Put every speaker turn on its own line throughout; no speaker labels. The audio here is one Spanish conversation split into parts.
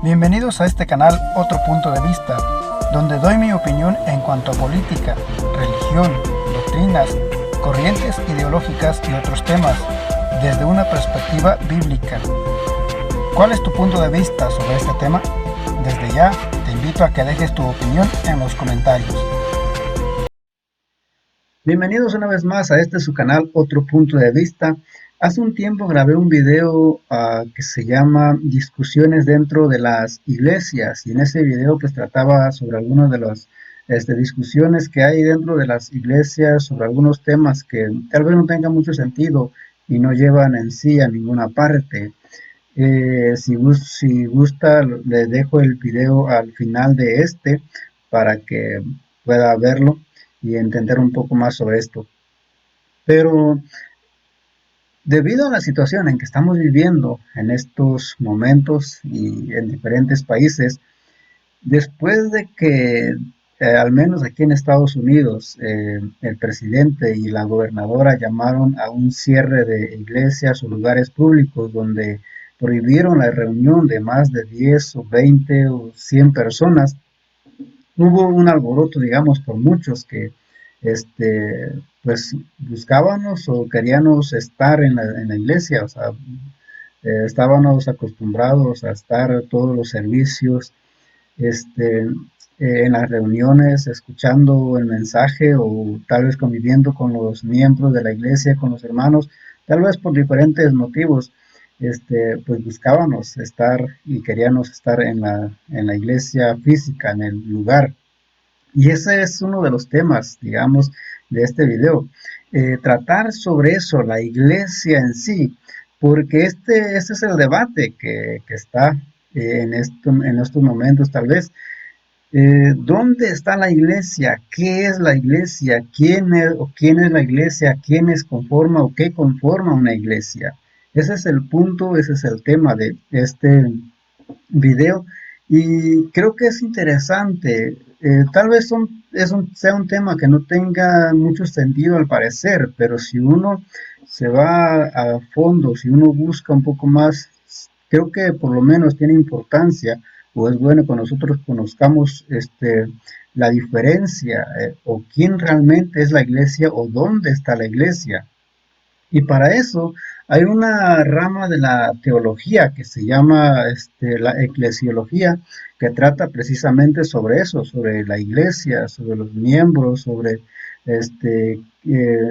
Bienvenidos a este canal Otro Punto de Vista, donde doy mi opinión en cuanto a política, religión, doctrinas, corrientes ideológicas y otros temas, desde una perspectiva bíblica. ¿Cuál es tu punto de vista sobre este tema? Desde ya te invito a que dejes tu opinión en los comentarios. Bienvenidos una vez más a este su canal Otro Punto de Vista. Hace un tiempo grabé un video que se llama Discusiones dentro de las iglesias, y en ese video pues trataba sobre algunas de las discusiones que hay dentro de las iglesias sobre algunos temas que tal vez no tengan mucho sentido y no llevan en sí a ninguna parte. Si gusta, le dejo el video al final de para que pueda verlo y entender un poco más sobre esto. Pero debido a la situación en que estamos viviendo en estos momentos y en diferentes países, después de que, al menos aquí en Estados Unidos, el presidente y la gobernadora llamaron a un cierre de iglesias o lugares públicos donde prohibieron la reunión de más de 10 o 20 o 100 personas, hubo un alboroto, digamos, por muchos que pues buscábamos o queríamos estar en la iglesia, o sea, estábamos acostumbrados a estar todos los servicios, este, en las reuniones, escuchando el mensaje o tal vez conviviendo con los miembros de la iglesia, con los hermanos, tal vez por diferentes motivos, pues buscábamos estar y queríamos estar en la iglesia física, en el lugar. Y ese es uno de los temas, digamos, de este video. Tratar sobre eso, la iglesia en sí, porque este es el debate que está en estos momentos tal vez. ¿Dónde está la iglesia? ¿Qué es la iglesia? ¿Quién es la iglesia? ¿Quiénes conforma o qué conforma una iglesia? Ese es el punto, ese es el tema de este video, y creo que es interesante. Tal vez sea un tema que no tenga mucho sentido al parecer, pero si uno se va a fondo, si uno busca un poco más, creo que por lo menos tiene importancia, o es bueno que nosotros conozcamos la diferencia, o quién realmente es la iglesia o dónde está la iglesia. Y para eso hay una rama de la teología que se llama la eclesiología, que trata precisamente sobre eso, sobre la iglesia, sobre los miembros, sobre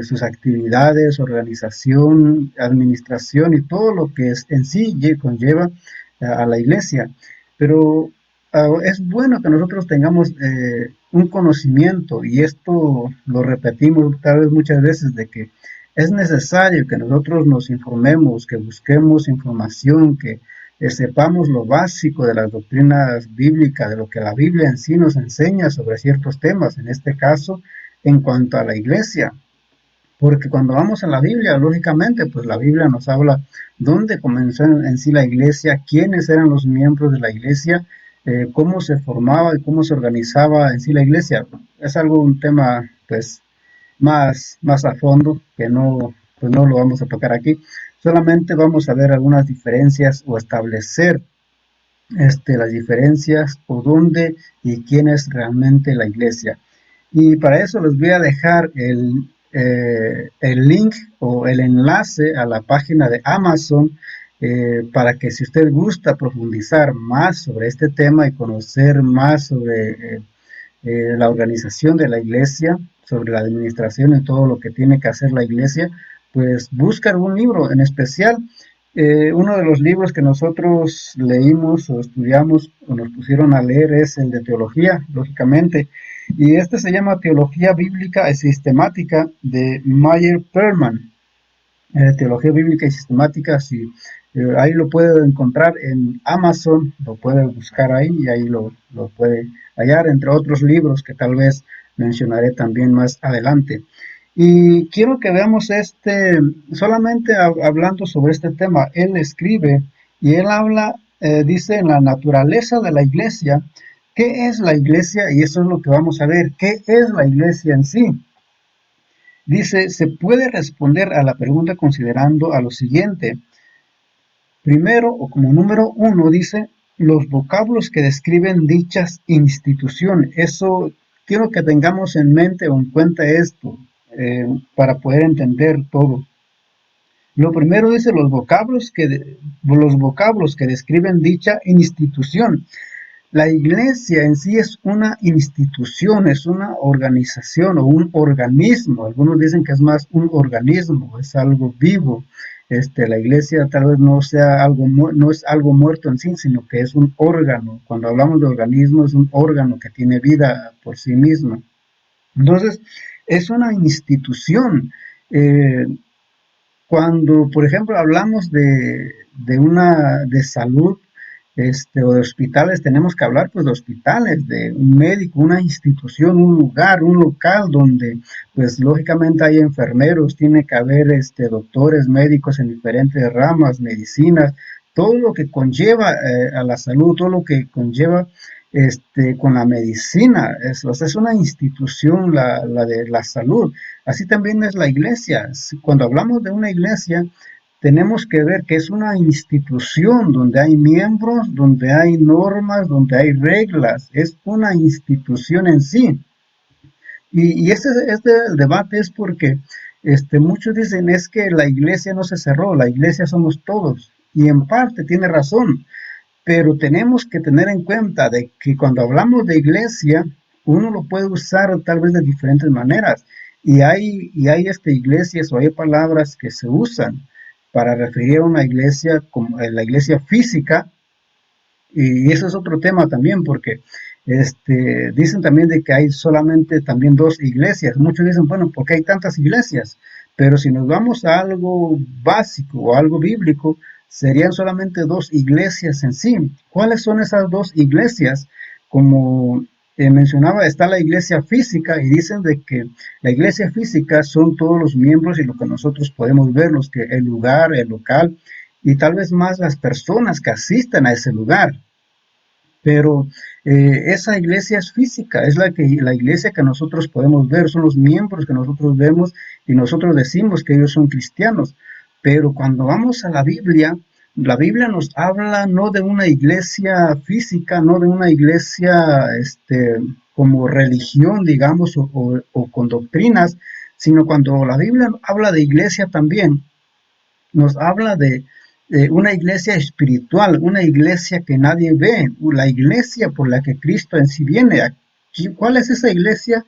sus actividades, organización, administración y todo lo que en sí conlleva a la iglesia. Pero es bueno que nosotros tengamos un conocimiento, y esto lo repetimos tal vez muchas veces, de que es necesario que nosotros nos informemos, que busquemos información, que sepamos lo básico de las doctrinas bíblicas, de lo que la Biblia en sí nos enseña sobre ciertos temas, en este caso, en cuanto a la iglesia. Porque cuando vamos a la Biblia, lógicamente, pues la Biblia nos habla dónde comenzó en sí la iglesia, quiénes eran los miembros de la iglesia, cómo se formaba y cómo se organizaba en sí la iglesia. Es un tema, pues, más a fondo, que no, pues no lo vamos a tocar aquí. Solamente vamos a ver algunas diferencias o establecer las diferencias o dónde y quién es realmente la iglesia. Y para eso les voy a dejar el link o el enlace a la página de Amazon, para que si usted gusta profundizar más sobre este tema y conocer más sobre la organización de la iglesia, sobre la administración y todo lo que tiene que hacer la iglesia, pues busca algún libro en especial. Uno de los libros que nosotros leímos o estudiamos o nos pusieron a leer es el de teología, lógicamente, y este se llama Teología Bíblica y Sistemática de Meyer Perlman. Teología Bíblica y Sistemática, si ahí lo puede encontrar en Amazon, lo puede buscar ahí y ahí lo puede hallar, entre otros libros que tal vez mencionaré también más adelante. Y quiero que veamos solamente hablando sobre este tema. Él escribe y él habla, dice, en la naturaleza de la iglesia. ¿Qué es la iglesia? Y eso es lo que vamos a ver. ¿Qué es la iglesia en sí? Dice, se puede responder a la pregunta considerando a lo siguiente. Primero, o como número uno, dice, los vocablos que describen dichas instituciones. Eso quiero que tengamos en mente o en cuenta esto para poder entender todo. Lo primero dice los vocablos que describen dicha institución. La iglesia en sí es una institución, es una organización o un organismo. Algunos dicen que es más un organismo, es algo vivo. La iglesia tal vez no sea algo, no es algo muerto en sí, sino que es un órgano. Cuando hablamos de organismo, es un órgano que tiene vida por sí mismo. Entonces, es una institución. Eh, Cuando, por ejemplo, hablamos de salud, o de hospitales, tenemos que hablar pues de hospitales, de un médico, una institución, un lugar, un local donde pues lógicamente hay enfermeros, tiene que haber doctores, médicos en diferentes ramas, medicinas, todo lo que conlleva a la salud, todo lo que conlleva con la medicina, o sea, es una institución la de la salud. Así también es la iglesia. Cuando hablamos de una iglesia, tenemos que ver que es una institución donde hay miembros, donde hay normas, donde hay reglas. Es una institución en sí. Y este debate es porque muchos dicen es que la iglesia no se cerró, la iglesia somos todos. Y en parte tiene razón, pero tenemos que tener en cuenta de que cuando hablamos de iglesia, uno lo puede usar tal vez de diferentes maneras. Y hay iglesias o hay palabras que se usan para referir a una iglesia como la iglesia física, y eso es otro tema también, porque dicen también de que hay solamente también dos iglesias. Muchos dicen, bueno, ¿por qué hay tantas iglesias? Pero si nos vamos a algo básico o algo bíblico, serían solamente dos iglesias en sí. ¿Cuáles son esas dos iglesias? Como mencionaba, está la iglesia física y dicen de que la iglesia física son todos los miembros y lo que nosotros podemos ver, el lugar, el local y tal vez más las personas que asisten a ese lugar. Pero esa iglesia es física, es la iglesia que nosotros podemos ver, son los miembros que nosotros vemos y nosotros decimos que ellos son cristianos. Pero cuando vamos a la Biblia nos habla no de una iglesia física, no de una iglesia como religión, digamos, o con doctrinas, sino cuando la Biblia habla de iglesia también, nos habla de una iglesia espiritual, una iglesia que nadie ve, la iglesia por la que Cristo en sí viene. ¿Cuál es esa iglesia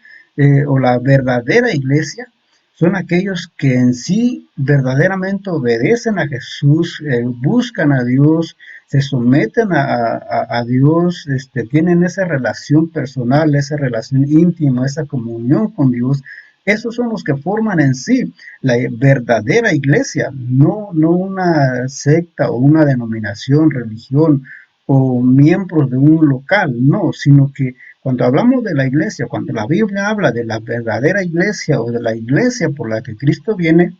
o la verdadera iglesia? Son aquellos que en sí verdaderamente obedecen a Jesús, buscan a Dios, se someten a Dios, tienen esa relación personal, esa relación íntima, esa comunión con Dios. Esos son los que forman en sí la verdadera iglesia, no una secta o una denominación, religión o miembros de un local, no, sino que cuando hablamos de la iglesia, cuando la Biblia habla de la verdadera iglesia o de la iglesia por la que Cristo viene,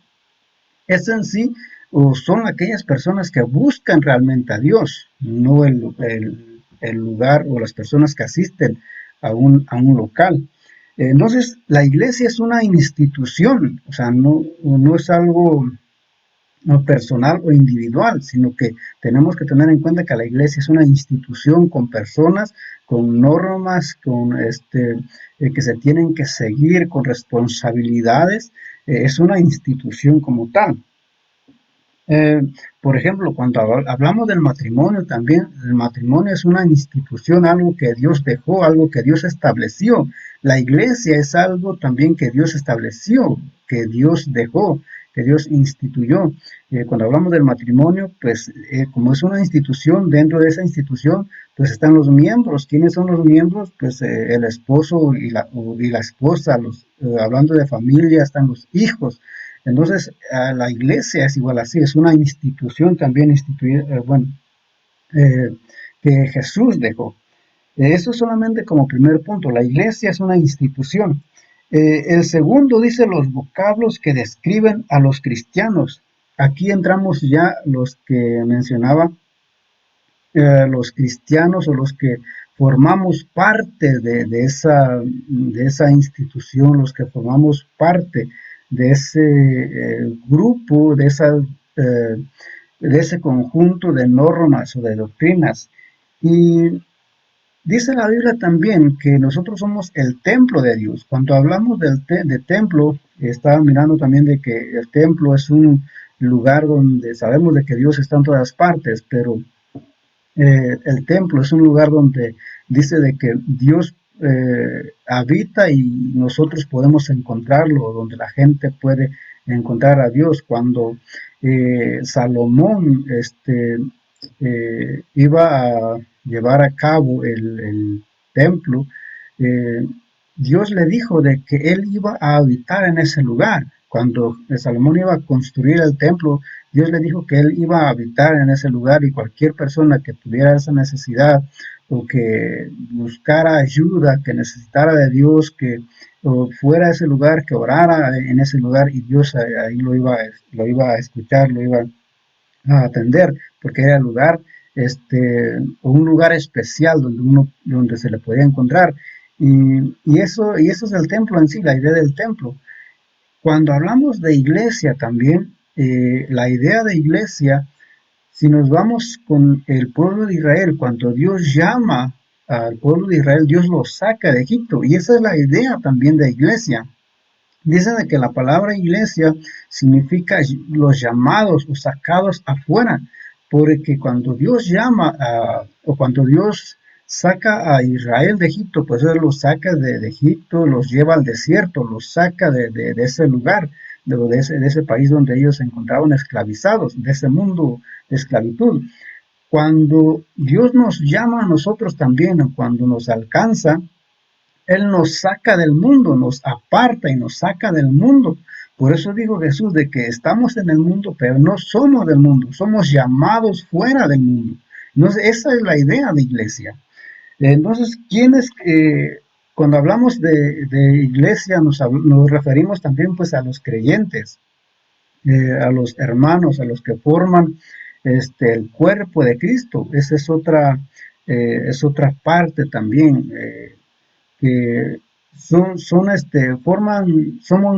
es en sí o son aquellas personas que buscan realmente a Dios, no el lugar o las personas que asisten a un local. Entonces, la iglesia es una institución, o sea, no es algo no personal o individual, sino que tenemos que tener en cuenta que la iglesia es una institución con personas, con normas, que se tienen que seguir, con responsabilidades, es una institución como tal. Eh, por ejemplo, cuando hablamos del matrimonio también, el matrimonio es una institución, algo que Dios dejó, algo que Dios estableció. La iglesia es algo también que Dios estableció, que Dios dejó, que Dios instituyó. Cuando hablamos del matrimonio, pues como es una institución, dentro de esa institución, pues están los miembros. ¿Quiénes son los miembros? Pues el esposo y la esposa, hablando de familia, están los hijos. Entonces, la iglesia es igual así, es una institución también instituida, eh, que Jesús dejó. Eso solamente como primer punto, la iglesia es una institución. El segundo dice los vocablos que describen a los cristianos. Aquí entramos ya los que mencionaba, los cristianos o los que formamos parte de esa institución, los que formamos parte de ese grupo, de ese conjunto de normas o de doctrinas. Y dice la Biblia también que nosotros somos el templo de Dios. Cuando hablamos de templo, estaba mirando también de que el templo es un lugar donde sabemos de que Dios está en todas partes, pero el templo es un lugar donde dice de que Dios habita y nosotros podemos encontrarlo, donde la gente puede encontrar a Dios. Cuando Salomón iba a llevar a cabo el templo, eh, Dios le dijo de que él iba a habitar en ese lugar. Cuando Salomón iba a construir el templo, Dios le dijo que él iba a habitar en ese lugar y cualquier persona que tuviera esa necesidad o que buscara ayuda, que necesitara de Dios, que o fuera a ese lugar, que orara en ese lugar y Dios ahí lo iba a escuchar, lo iba a atender, porque era el lugar, un lugar especial donde se le podía encontrar. Y eso es el templo en sí, la idea del templo. Cuando hablamos de iglesia también, la idea de iglesia, si nos vamos con el pueblo de Israel, cuando Dios llama al pueblo de Israel, Dios lo saca de Egipto. Y esa es la idea también de iglesia. Dice de que la palabra iglesia significa los llamados o sacados afuera, porque cuando Dios o cuando Dios saca a Israel de Egipto, pues Él los saca de Egipto, los lleva al desierto, los saca de ese lugar, de ese país donde ellos se encontraban esclavizados, de ese mundo de esclavitud. Cuando Dios nos llama a nosotros también, o cuando nos alcanza, él nos saca del mundo, nos aparta y nos saca del mundo. Por eso dijo Jesús de que estamos en el mundo, pero no somos del mundo, somos llamados fuera del mundo. Entonces, esa es la idea de iglesia. Entonces, cuando hablamos de iglesia, nos referimos también pues a los creyentes, a los hermanos, a los que forman el cuerpo de Cristo. Esa es otra parte también. Que somos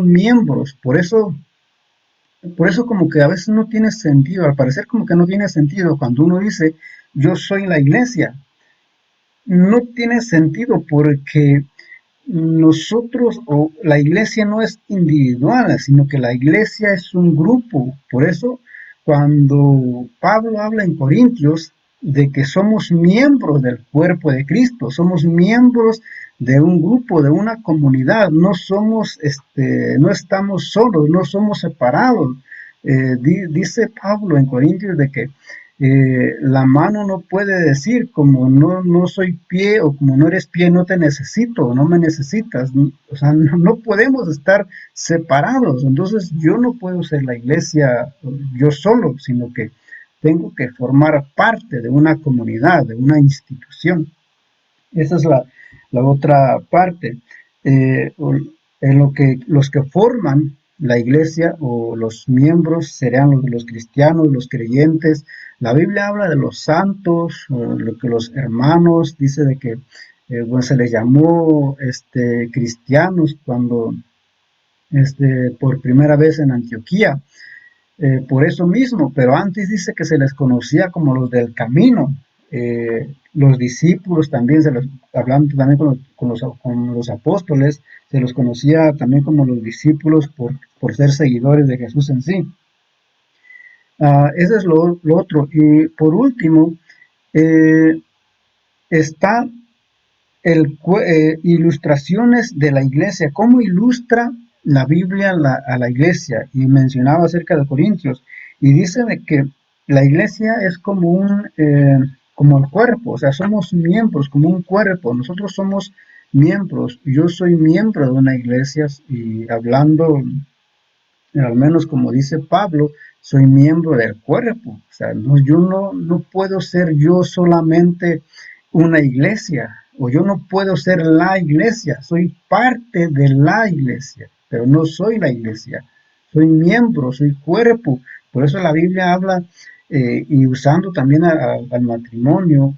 miembros, por eso como que a veces no tiene sentido, al parecer como que no tiene sentido cuando uno dice, yo soy la iglesia, no tiene sentido porque nosotros o la iglesia no es individual, sino que la iglesia es un grupo. Por eso, cuando Pablo habla en Corintios de que somos miembros del cuerpo de Cristo, somos miembros de un grupo, de una comunidad, no estamos solos, no somos separados. Dice Pablo en Corintios de que la mano no puede decir como no soy pie o como no eres pie, no te necesito, no me necesitas. O sea, no podemos estar separados. Entonces yo no puedo ser la iglesia yo solo, sino que tengo que formar parte de una comunidad, de una institución. Esa es la otra parte. Eh, en lo que los que forman la iglesia o los miembros serían los cristianos, los creyentes. La Biblia habla de los santos, lo que los hermanos, dice de que bueno, se les llamó cristianos cuando por primera vez en Antioquía, por eso mismo, pero antes dice que se les conocía como los del camino. Los discípulos también, hablando también con los apóstoles, se los conocía también como los discípulos por ser seguidores de Jesús en sí. Eso es lo otro. Y por último, eh, está ilustraciones de la iglesia, cómo ilustra la Biblia a la iglesia, y mencionaba acerca de Corintios, y dice de que la iglesia es como el cuerpo, o sea, somos miembros, como un cuerpo, nosotros somos miembros, yo soy miembro de una iglesia, y hablando, al menos como dice Pablo, soy miembro del cuerpo, o sea, yo no puedo ser yo solamente una iglesia, o yo no puedo ser la iglesia, soy parte de la iglesia, pero no soy la iglesia, soy miembro, soy cuerpo. Por eso la Biblia habla, y usando también al matrimonio,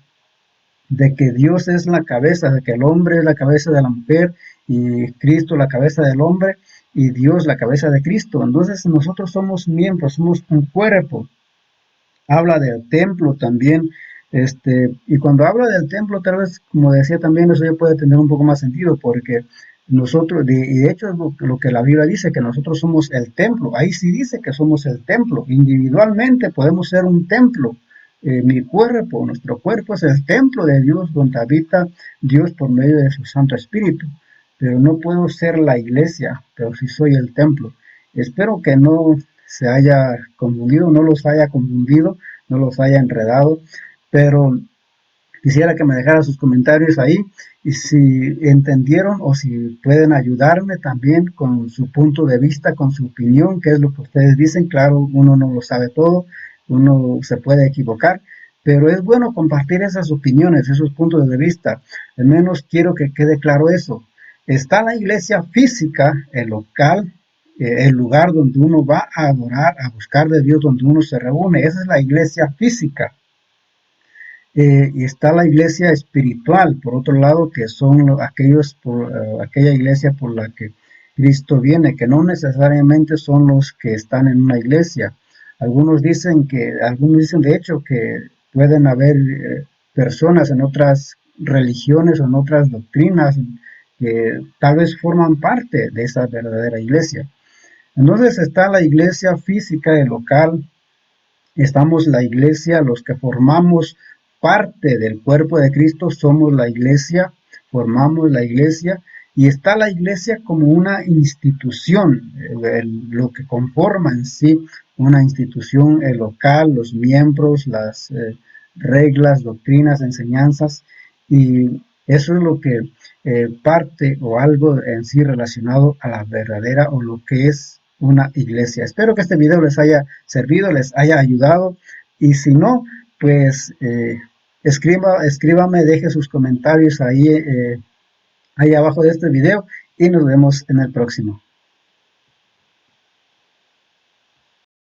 de que Dios es la cabeza, de que el hombre es la cabeza de la mujer y Cristo la cabeza del hombre y Dios la cabeza de Cristo. Entonces nosotros somos miembros, somos un cuerpo. Habla del templo también, Y cuando habla del templo, tal vez, como decía también, eso ya puede tener un poco más sentido, porque nosotros, y de hecho es lo que la Biblia dice, que nosotros somos el templo. Ahí sí dice que somos el templo. Individualmente podemos ser un templo. Mi cuerpo, nuestro cuerpo es el templo de Dios, donde habita Dios por medio de su Santo Espíritu. Pero no puedo ser la iglesia, pero sí soy el templo. Espero que no se haya confundido, no los haya confundido, no los haya enredado, pero quisiera que me dejaran sus comentarios ahí y si entendieron o si pueden ayudarme también con su punto de vista, con su opinión, qué es lo que ustedes dicen. Claro, uno no lo sabe todo, uno se puede equivocar, pero es bueno compartir esas opiniones, esos puntos de vista. Al menos quiero que quede claro eso. Está la iglesia física, el local, el lugar donde uno va a adorar, a buscar de Dios, donde uno se reúne. Esa es la iglesia física. Y está la iglesia espiritual, por otro lado, que son aquella iglesia por la que Cristo viene, que no necesariamente son los que están en una iglesia. Algunos dicen de hecho que pueden haber personas en otras religiones o en otras doctrinas que tal vez forman parte de esa verdadera iglesia. Entonces está la iglesia física, el local, estamos la iglesia, los que formamos parte del cuerpo de Cristo, somos la iglesia, formamos la iglesia, y está la iglesia como una institución, lo que conforma en sí una institución, el local, los miembros, las reglas, doctrinas, enseñanzas, y eso es lo que parte o algo en sí relacionado a la verdadera o lo que es una iglesia. Espero que este video les haya servido, les haya ayudado, y si no, pues escríbame, deje sus comentarios ahí, ahí abajo de este video y nos vemos en el próximo.